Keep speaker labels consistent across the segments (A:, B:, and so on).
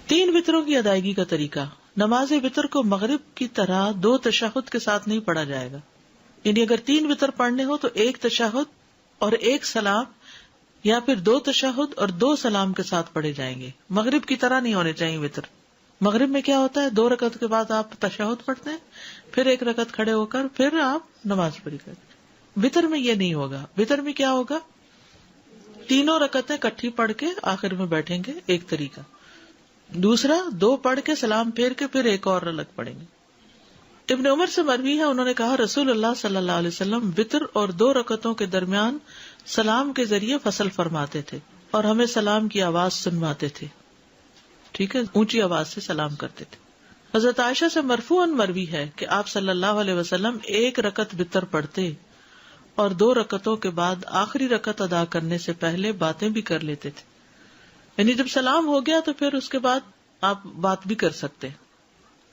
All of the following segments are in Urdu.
A: تین وطروں کی ادائیگی کا طریقہ. نماز وطر کو مغرب کی طرح 2 تشہد کے ساتھ نہیں پڑھا جائے گا. یعنی اگر 3 وطر پڑھنے ہو تو 1 تشہد اور 1 سلام، یا پھر 2 تشہد اور 2 سلام کے ساتھ پڑھے جائیں گے. مغرب کی طرح نہیں ہونے چاہیے وطر. مغرب میں کیا ہوتا ہے، 2 رکعت کے بعد آپ تشہد پڑھتے ہیں، پھر 1 رکعت کھڑے ہو کر پھر آپ نماز پڑھی کرتے ہیں. وطر میں یہ نہیں ہوگا. وطر میں کیا ہوگا، تینوں رکعتیں کٹھی پڑھ کے آخر میں بیٹھیں گے، ایک طریقہ. دوسرا 2 پڑھ کے سلام پھیر کے پھر 1 اور الگ پڑھیں گے. ابن عمر سے مروی ہے، انہوں نے کہا رسول اللہ صلی اللہ علیہ وسلم وطر اور 2 رکعتوں کے درمیان سلام کے ذریعے فصل فرماتے تھے اور ہمیں سلام کی آواز سنواتے تھے. ٹھیک ہے، اونچی آواز سے سلام کرتے تھے. حضرت عائشہ سے مرفوعاً مروی ہے کہ آپ صلی اللہ علیہ وسلم 1 رکعت وطر پڑھتے اور 2 رکعتوں کے بعد آخری رکعت ادا کرنے سے پہلے باتیں بھی کر لیتے تھے. یعنی جب سلام ہو گیا تو پھر اس کے بعد آپ بات بھی کر سکتے ہیں.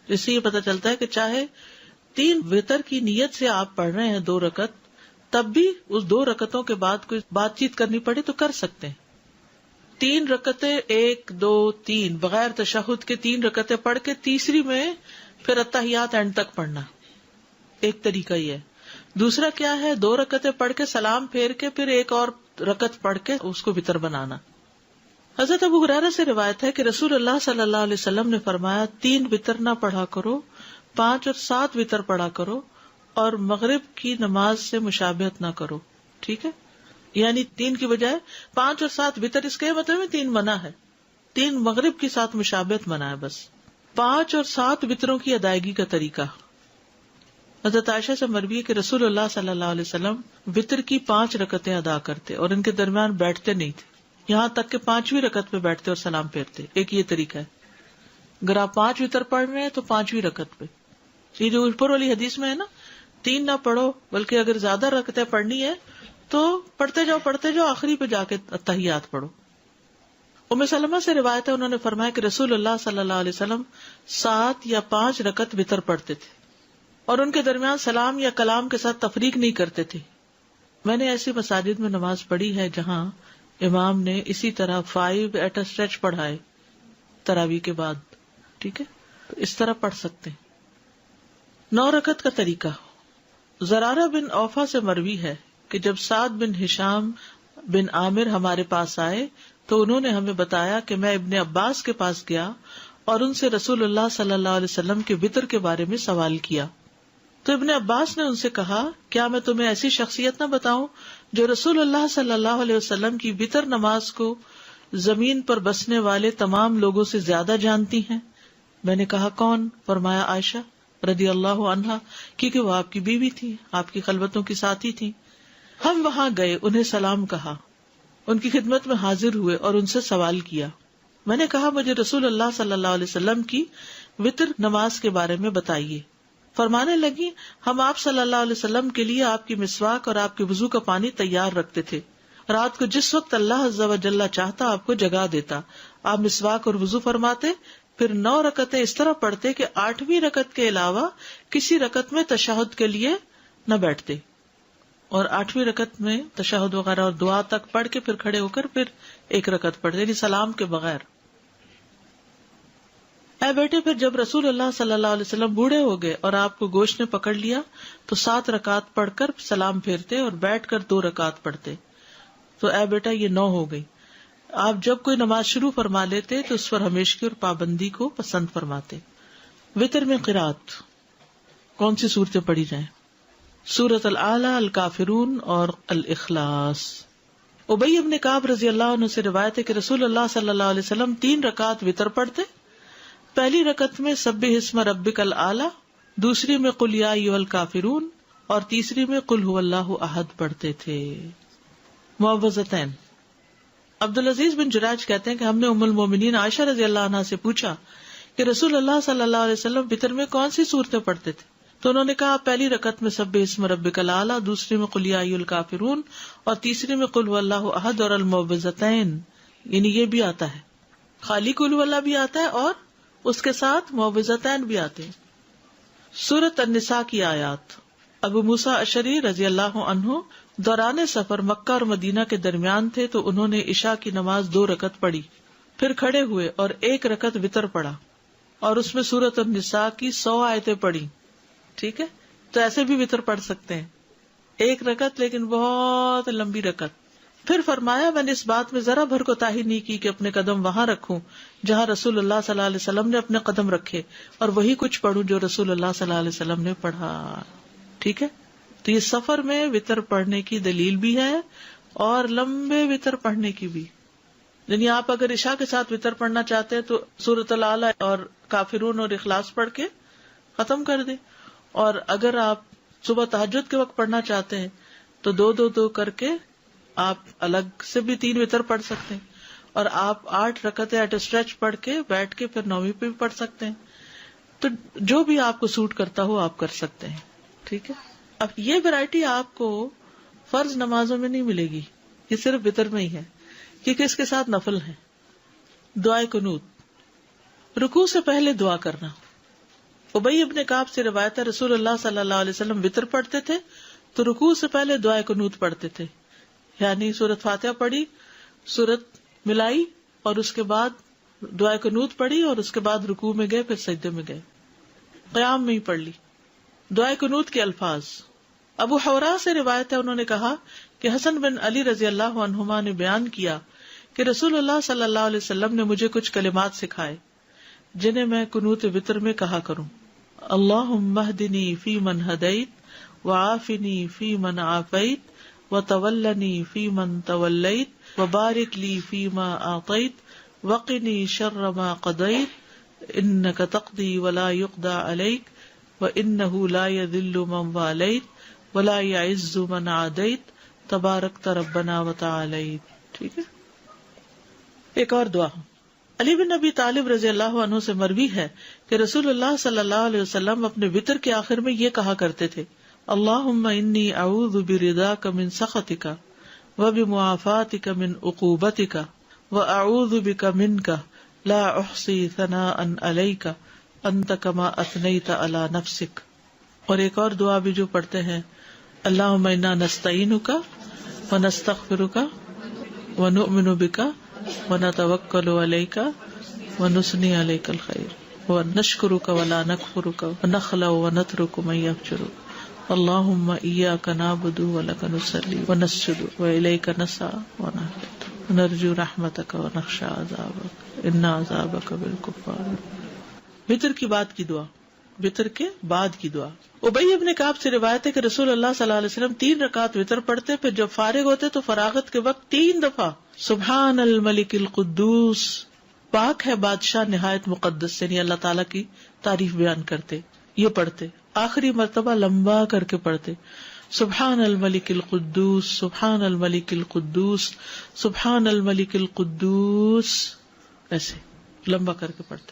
A: اس سے یہ پتہ چلتا ہے کہ چاہے 3 وطر کی نیت سے آپ پڑھ رہے ہیں 2 رکعت، تب بھی اس 2 رکعتوں کے بعد کوئی بات چیت کرنی پڑے تو کر سکتے ہیں. 3 رکعتیں 1 2 3 بغیر تشہد کے 3 رکعتیں پڑھ کے تیسری میں پھر اتحیات اینڈ تک پڑھنا، ایک طریقہ یہ ہے. دوسرا کیا ہے، 2 رکعتیں پڑھ کے سلام پھیر کے پھر 1 اور رکعت پڑھ کے اس کو وطر بنانا. حضرت ابو ہریرہ سے روایت ہے کہ رسول اللہ صلی اللہ علیہ وسلم نے فرمایا 3 وطر نہ پڑھا کرو، 5 اور 7 وطر پڑھا کرو، اور مغرب کی نماز سے مشابہت نہ کرو. ٹھیک ہے، یعنی 3 کی بجائے 5 اور 7 وطر، اس کے مطلب 3 منع ہے، 3 مغرب کے ساتھ مشابہت منع ہے بس. 5 اور 7 وطروں کی ادائیگی کا طریقہ. حضرت عائشہ سے مروی ہے کہ رسول اللہ صلی اللہ علیہ وسلم وطر کی 5 رکعتیں ادا کرتے اور ان کے درمیان بیٹھتے نہیں تھے، یہاں تک کہ 5ویں رکعت پہ بیٹھتے اور سلام پھیرتے. ایک یہ طریقہ ہے. اگر آپ 5 وطر پڑھ رہے ہیں تو 5ویں رکعت پہ، یہ جو اوپر والی حدیث میں ہے نا 3 نہ پڑھو، بلکہ اگر زیادہ رکعتیں پڑھنی ہے تو پڑھتے جاؤ آخری پہ جا کے تحیات پڑھو. ام سلمہ سے روایت ہے، انہوں نے فرمایا کہ رسول اللہ صلی اللہ علیہ وسلم 7 یا 5 رکعت وطر پڑھتے تھے اور ان کے درمیان سلام یا کلام کے ساتھ تفریق نہیں کرتے تھے. میں نے ایسی مساجد میں نماز پڑھی ہے جہاں امام نے اسی طرح 5 ایٹ اے اسٹریچ پڑھائے تراویح کے بعد. ٹھیک ہے، تو اس طرح پڑھ سکتے ہیں. 9 رکعت کا طریقہ. زرارہ بن اوفا سے مروی ہے کہ جب سعد بن ہشام بن عامر ہمارے پاس آئے تو انہوں نے ہمیں بتایا کہ میں ابن عباس کے پاس گیا اور ان سے رسول اللہ صلی اللہ علیہ وسلم کے وطر کے بارے میں سوال کیا. تو ابن عباس نے ان سے کہا، کیا میں تمہیں ایسی شخصیت نہ بتاؤں جو رسول اللہ صلی اللہ علیہ وسلم کی وطر نماز کو زمین پر بسنے والے تمام لوگوں سے زیادہ جانتی ہیں؟ میں نے کہا کون؟ فرمایا عائشہ رضی اللہ عنہا، کیونکہ وہ آپ کی بیوی تھی، آپ کی خلوتوں کی ساتھی تھی. ہم وہاں گئے، انہیں سلام کہا، ان کی خدمت میں حاضر ہوئے اور ان سے سوال کیا. میں نے کہا مجھے رسول اللہ صلی اللہ علیہ وسلم کی وطر نماز کے بارے میں بتائیے. فرمانے لگی، ہم آپ صلی اللہ علیہ وسلم کے لیے آپ کی مسواک اور آپ کے وضو کا پانی تیار رکھتے تھے. رات کو جس وقت اللہ عز و جل چاہتا آپ کو جگا دیتا. آپ مسواک اور وضو فرماتے، پھر 9 رکعتیں اس طرح پڑھتے کہ 8ویں رکعت کے علاوہ کسی رکعت میں تشہد کے لیے نہ بیٹھتے، اور 8ویں رکعت میں تشہد وغیرہ اور دعا تک پڑھ کے پھر کھڑے ہو کر پھر 1 رکعت پڑھتے، یعنی سلام کے بغیر. اے بیٹے، پھر جب رسول اللہ صلی اللہ علیہ وسلم بوڑھے ہو گئے اور آپ کو گوشت نے پکڑ لیا تو 7 رکعت پڑھ کر سلام پھیرتے اور بیٹھ کر 2 رکعت پڑھتے. تو اے بیٹا یہ 9 ہو گئی. آپ جب کوئی نماز شروع فرما لیتے تو اس پر ہمیشگی اور پابندی کو پسند فرماتے. وتر میں قرات کون سی صورتیں پڑھی جائیں؟ سورۃ الاعلی، الکافرون اور الاخلاص. ابی بن کعب رضی اللہ عنہ سے روایت ہے کہ رسول اللہ صلی اللہ علیہ وسلم 3 رکعت وتر پڑھتے. پہلی رکعت میں سبح اسم ربک الاعلی، دوسری میں قل یا ایھا الکافرون اور تیسری میں قل ھو اللہ احد پڑھتے تھے. معوذتین. عبدالعزیز بن جراج کہتے ہیں کہ ہم نے ام المومنین عائشہ رضی اللہ عنہا سے پوچھا کہ رسول اللہ صلی اللہ علیہ وسلم وتر میں کون سی صورتیں پڑھتے تھے؟ تو انہوں نے کہا پہلی رکعت میں سبح اسم ربک الاعلی، دوسری میں قل یا ایھا الکافرون اور تیسری میں قل ھو اللہ احد اور المعوذتین. یعنی یہ بھی آتا ہے، خالی قل ھو اللہ بھی آتا ہے اور اس کے ساتھ معوذتین بھی آتے ہیں. سورۃ النساء کی آیات. ابو موسیٰ اشعری رضی اللہ عنہ دوران سفر مکہ اور مدینہ کے درمیان تھے تو انہوں نے عشاء کی نماز 2 رکعت پڑھی، پھر کھڑے ہوئے اور ایک رکعت وتر پڑھا اور اس میں سورۃ النساء کی 100 آیتیں پڑھی. ٹھیک ہے، تو ایسے بھی وتر پڑھ سکتے ہیں، ایک رکعت لیکن بہت لمبی رکعت. پھر فرمایا میں نے اس بات میں ذرا بھر کوتاہی نہیں کی کہ اپنے قدم وہاں رکھوں جہاں رسول اللہ صلی اللہ علیہ وسلم نے اپنے قدم رکھے، اور وہی کچھ پڑھوں جو رسول اللہ صلی اللہ علیہ وسلم نے پڑھا. ٹھیک ہے، تو یہ سفر میں وتر پڑھنے کی دلیل بھی ہے اور لمبے وتر پڑھنے کی بھی. یعنی آپ اگر عشاء کے ساتھ وتر پڑھنا چاہتے ہیں تو سورۃ الاعلی اور کافرون اور اخلاص پڑھ کے ختم کر دیں، اور اگر آپ صبح تہجد کے وقت پڑھنا چاہتے ہیں تو دو کر کے آپ الگ سے بھی 3 وتر پڑھ سکتے ہیں، اور آپ 8 رکعتیں ایٹ اسٹریچ پڑھ کے بیٹھ کے پھر 9ویں پہ بھی پڑھ سکتے ہیں. تو جو بھی آپ کو سوٹ کرتا ہو آپ کر سکتے ہیں. ٹھیک ہے، اب یہ ویرائٹی آپ کو فرض نمازوں میں نہیں ملے گی، یہ صرف وتر میں ہی ہے، کیونکہ اس کے ساتھ نفل ہے. دعائے قنوت، رکوع سے پہلے دعا کرنا. ابی ابن کعب سے روایت ہے رسول اللہ صلی اللہ علیہ وسلم وتر پڑھتے تھے تو رکوع سے پہلے دعائے قنوت پڑھتے تھے، یعنی سورۃ فاتحہ پڑھی، سورت ملائی، اور اس کے بعد دعائے قنوت پڑھی، اور اس کے بعد رکوع میں گئے، پھر سجدے میں گئے، قیام میں ہی پڑھ لی. دعائے قنوت کے الفاظ ابو حورا سے روایت ہے، انہوں نے کہا کہ حسن بن علی رضی اللہ عنہما نے بیان کیا کہ رسول اللہ صلی اللہ علیہ وسلم نے مجھے کچھ کلمات سکھائے جنہیں میں قنوت وتر میں کہا کروں. اللہم اہدنی فی من ہدیت وعافنی فی من عافیت وتولنی فی من تولیت وبارک لی فیما اعطیت وقنی شر ما قضیت انک تقضی ولا یقضی علیک وانہ لا یذل من والیت ولا یعز من عادیت تبارکت ربنا وتعالیت. ٹھیک ہے، ایک اور دعا علی بن ابی طالب رضی اللہ عنہ سے مروی ہے کہ رسول اللہ صلی اللہ علیہ وسلم اپنے وتر کے آخر میں یہ کہا کرتے تھے، اللہم انی اعوذ برضاک من سخطک وبمعافاتک من عقوبتک واعوذ بک منک لا احصی ثناء علیک انت کما اثنیت علی نفسک. اور ایک اور دعا بھی جو پڑھتے ہیں، اللہم انا نستعینک ونستغفرک ونؤمن بک ونتوکل علیک ونثنی علیک الخیر ونشکرک ولا نکفرک ونخلع ونترک من یفجرک اللہم ایاک نعبد ولک نصلی ونسجد والیک نسعی ونرجو رحمتک ونخشی عذابک ان عذابک بالکفار. وتر کی بعد کی دعا، وتر کے بعد کی دعا. ابی ابن کعب سے روایت ہے کہ رسول اللہ صلی اللہ علیہ وسلم 3 رکعات وتر پڑھتے، پھر جب فارغ ہوتے تو فراغت کے وقت 3 دفعہ سبحان الملک القدوس، پاک ہے بادشاہ نہایت مقدس، یعنی اللہ تعالیٰ کی تعریف بیان کرتے، یہ پڑھتے. آخری مرتبہ لمبا کر کے پڑھتے، سبحان الملک القدوس سبحان الملک القدوس سبحان الملک القدوس، ایسے لمبا کر کے پڑھتے.